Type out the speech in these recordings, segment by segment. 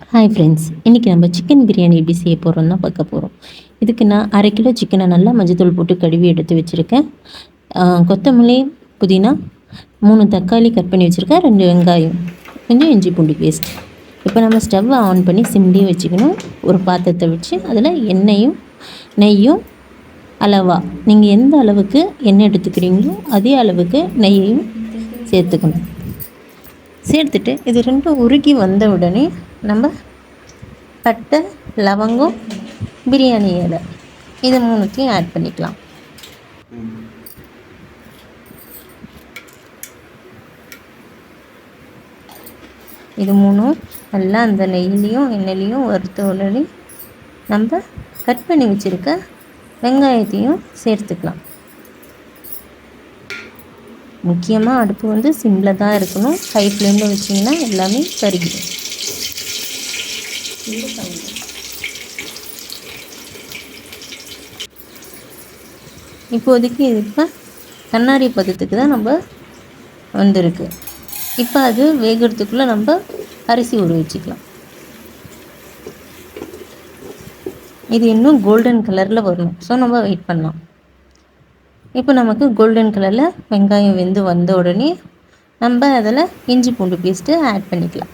Hi friends, இன்றைக்கி நம்ம chicken biryani எப்படி செய்ய போகிறோம் தான் பார்க்க போகிறோம். இதுக்கு நான் 1/2 கிலோ சிக்கனை நல்லா மஞ்சத்தூள் போட்டு கழுவி எடுத்து வச்சுருக்கேன். கொத்தமல்லி, புதினா, 3 தக்காளி கட் பண்ணி வச்சுருக்கேன், 2 வெங்காயம், கொஞ்சம் இஞ்சி பூண்டு பேஸ்ட். இப்போ நம்ம ஸ்டவ்வை ஆன் பண்ணி சிம்லேயே வச்சுக்கணும். ஒரு பாத்திரத்தை வச்சு அதில் எண்ணெயும் நெய்யும் அளவாக நீங்கள் எந்த அளவுக்கு எண்ணெய் எடுத்துக்கிறீங்களோ அதே அளவுக்கு நெய்யையும் சேர்த்துக்கணும். சேர்த்துட்டு இது ரெண்டும் உருகி வந்த உடனே நம்ம பட்டை, லவங்கம், பிரியாணி இலை இது 3த்தையும் ஆட் பண்ணிக்கலாம். இது 3ம் நல்லா அந்த நெய்யிலையும் எண்ணெயிலையும் வறுத்த உடனே நம்ம கட் பண்ணி வச்சுருக்க வெங்காயத்தையும் சேர்த்துக்கலாம். முக்கியமாக அடுப்பு வந்து சிம்மில் தான் இருக்கணும். ஹை ஃப்ளேமில் வச்சிங்கன்னா எல்லாமே கருகிடும். இப்போதைக்கு இப்போ கண்ணாடி பதத்துக்கு தான் நம்ம வந்திருக்கு. இப்போ அது வேகிறதுக்குள்ளே நம்ம அரிசி ஊற வச்சுக்கலாம். இது இன்னும் கோல்டன் கலரில் வரணும். ஸோ நம்ம வெயிட் பண்ணலாம். இப்போ நமக்கு கோல்டன் கலரில் வெங்காயம் வெந்து வந்த உடனே நம்ம அதில் இஞ்சி பூண்டு பேஸ்ட்டு ஆட் பண்ணிக்கலாம்.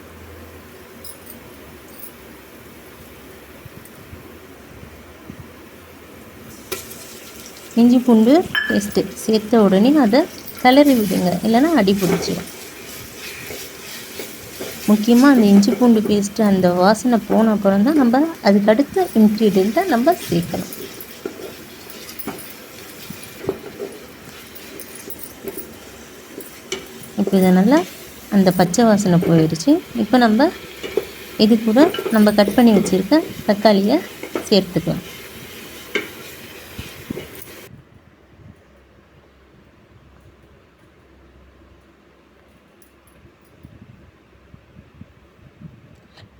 இஞ்சி பூண்டு பேஸ்ட்டு சேர்த்த உடனே அதை கிளறி விடுங்க, இல்லைன்னா அடி பிடிச்சிடும். முக்கியமாக அந்த இஞ்சி பூண்டு பேஸ்ட்டு அந்த வாசனை போன அப்புறம் தான் நம்ம அதுக்கு அடுத்த இன்க்ரீடியண்ட்டை நம்ம சேர்க்கணும். இப்போ இதை நல்லா அந்த பச்சை வாசனை போயிடுச்சு. இப்போ நம்ம இது கூட நம்ம கட் பண்ணி வச்சுருக்க தக்காளியை சேர்த்துக்கலாம்.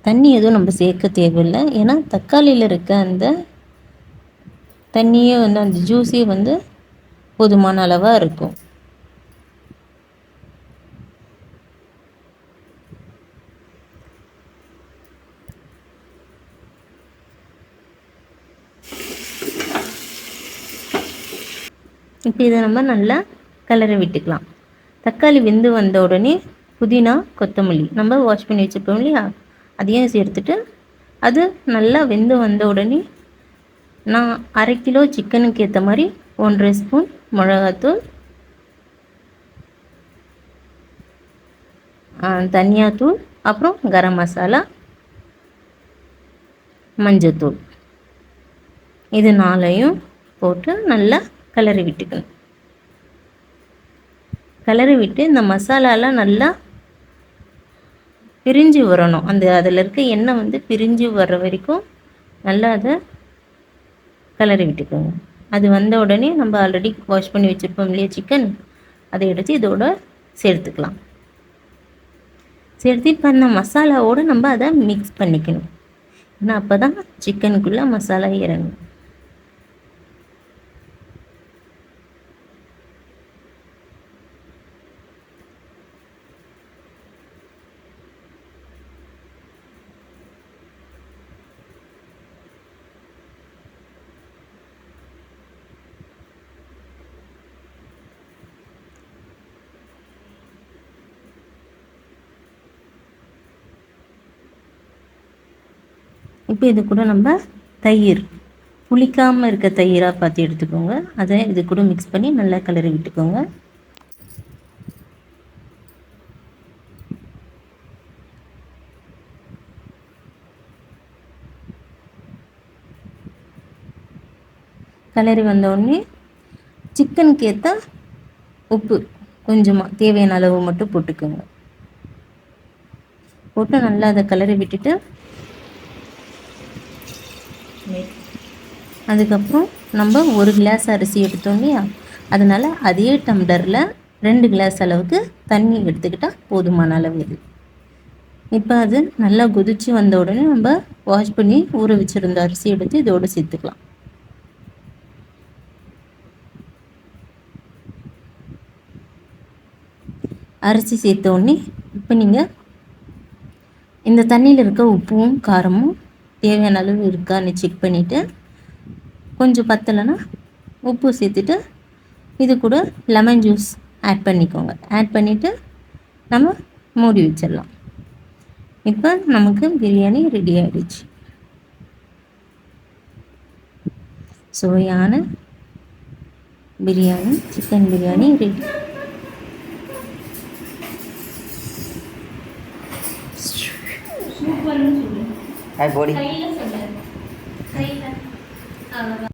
தண்ணி எதுவும் நம்ம சேர்க்க தேவையில்லை. ஏன்னா தக்காளியில் இருக்க அந்த தண்ணியே வந்து அந்த ஜூஸே வந்து போதுமான அளவாக இருக்கும். இப்போ இதை நம்ம நல்லா கிளறி விட்டுக்கலாம். தக்காளி வெந்து வந்த உடனே புதினா, கொத்தமல்லி நம்ம வாஷ் பண்ணி வச்சுருப்போம் இல்லையா, அதையும் சேர்த்துட்டு அது நல்லா வெந்து வந்த உடனே நான் 1/2 கிலோ சிக்கனுக்கு ஏற்ற மாதிரி 1 ஸ்பூன் மிளகாத்தூள், தனியாத்தூள், அப்புறம் கரம் மசாலா, மஞ்சத்தூள் இது 4ஐயும் போட்டு நல்லா கிளறி விட்டுக்கணும். கிளறி விட்டு இந்த மசாலாலாம் நல்லா பிரிஞ்சு வரணும். அதில் இருக்க எண்ணெய் வந்து பிரிஞ்சு வர்ற வரைக்கும் நல்லா அதை கிளறி விட்டுக்கோங்க. அது வந்த உடனே நம்ம ஆல்ரெடி வாஷ் பண்ணி வச்சுருப்போம் இல்லையா சிக்கன், அதை எடுத்து இதோட சேர்த்துக்கலாம். சேர்த்து இப்போ அந்த மசாலாவோடு நம்ம அதை மிக்ஸ் பண்ணிக்கணும். ஏன்னா அப்போ தான் சிக்கனுக்குள்ளே மசாலா இறங்கும். இப்போ இது கூட நம்ம தயிர், புளிக்காமல் இருக்க தயிராக பார்த்து எடுத்துக்கோங்க. அதை இது கூட மிக்ஸ் பண்ணி நல்லா கிளறி விட்டுக்கோங்க. கிளறி வந்தோடனே சிக்கனுக்கு ஏற்ற உப்பு கொஞ்சமாக தேவையான அளவு மட்டும் போட்டுக்கோங்க. போட்டு நல்லா அதை கிளறி விட்டுட்டு அதுக்கப்புறம் நம்ம 1 கிளாஸ் அரிசி எடுத்தோம் இல்லையா, அதனால் அதே டம்ளரில் 2 கிளாஸ் அளவுக்கு தண்ணி எடுத்துக்கிட்டால் போதுமான அளவு இது. இப்போ அது நல்லா கொதித்து வந்த உடனே நம்ம வாஷ் பண்ணி ஊற வச்சுருந்த அரிசி எடுத்து இதோடு சேர்த்துக்கலாம். அரிசி சேர்த்த உடனே இப்போ நீங்கள் இந்த தண்ணியில் இருக்க உப்பும் காரமும் தேவையான அளவு இருக்கான்னு செக் பண்ணிவிட்டு கொஞ்சம் பத்தலைன்னா உப்பு சேர்த்துட்டு இது கூட லெமன் ஜூஸ் ஆட் பண்ணிக்கோங்க. ஆட் பண்ணிவிட்டு நம்ம மூடி வச்சிடலாம். இப்போ நமக்கு பிரியாணி ரெடி ஆகிடுச்சு. சுவையான பிரியாணி, சிக்கன் பிரியாணி ரெடி. சூப்பர்னு சொல்லு.